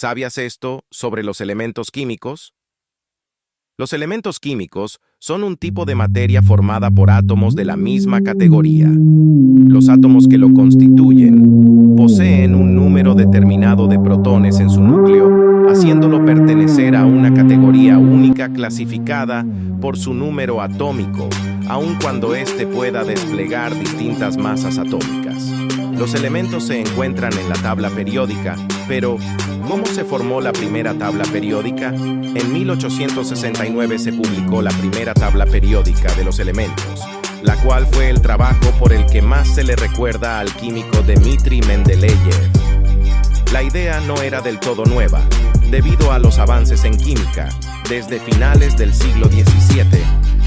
¿Sabías esto sobre los elementos químicos? Los elementos químicos son un tipo de materia formada por átomos de la misma categoría. Los átomos que lo constituyen poseen un número determinado de protones en su núcleo, haciéndolo pertenecer a una categoría única clasificada por su número atómico, aun cuando éste pueda desplegar distintas masas atómicas. Los elementos se encuentran en la tabla periódica, pero ¿cómo se formó la primera tabla periódica? En 1869 se publicó la primera tabla periódica de los elementos, la cual fue el trabajo por el que más se le recuerda al químico Dmitri Mendeleev. La idea no era del todo nueva, debido a los avances en química. Desde finales del siglo XVII,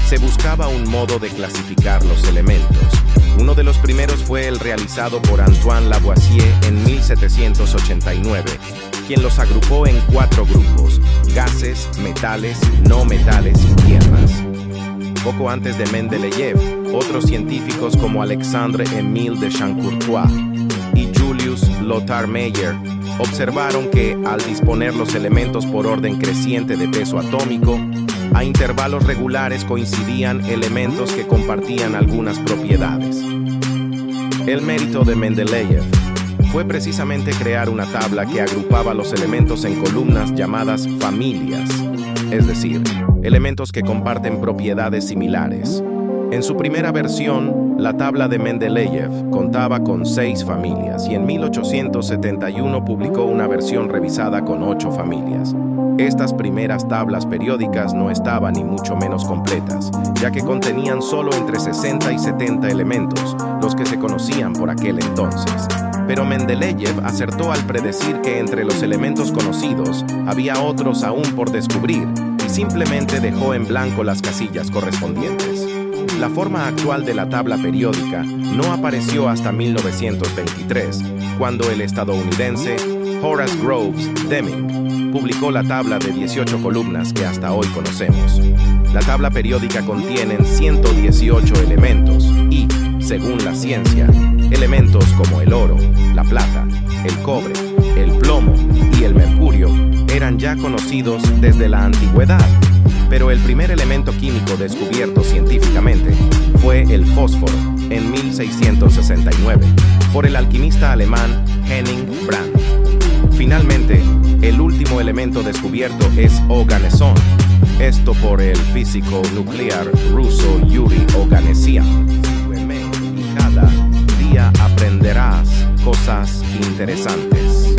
se buscaba un modo de clasificar los elementos. Uno de los primeros fue el realizado por Antoine Lavoisier en 1789, quien los agrupó en 4 grupos: gases, metales, no metales y tierras. Poco antes de Mendeleev, otros científicos como Alexandre-Émile de Champ-Courtois y Julius Lothar Meyer observaron que, al disponer los elementos por orden creciente de peso atómico, a intervalos regulares coincidían elementos que compartían algunas propiedades. El mérito de Mendeleev fue precisamente crear una tabla que agrupaba los elementos en columnas llamadas familias, es decir, elementos que comparten propiedades similares. En su primera versión, la tabla de Mendeleev contaba con 6 familias y en 1871 publicó una versión revisada con 8 familias. Estas primeras tablas periódicas no estaban ni mucho menos completas, ya que contenían solo entre 60 y 70 elementos, los que se conocían por aquel entonces. Pero Mendeleev acertó al predecir que entre los elementos conocidos había otros aún por descubrir y simplemente dejó en blanco las casillas correspondientes. La forma actual de la tabla periódica no apareció hasta 1923, cuando el estadounidense Horace Groves Deming publicó la tabla de 18 columnas que hasta hoy conocemos. La tabla periódica contiene 118 elementos y, según la ciencia, elementos como el oro, la plata, el cobre, el plomo y el mercurio eran ya conocidos desde la antigüedad. Pero el primer elemento químico descubierto científicamente fue el fósforo en 1669 por el alquimista alemán Henning Brand. Finalmente, el último elemento descubierto es Oganesson, esto por el físico nuclear ruso Yuri Oganessian. Sígueme y cada día aprenderás cosas interesantes.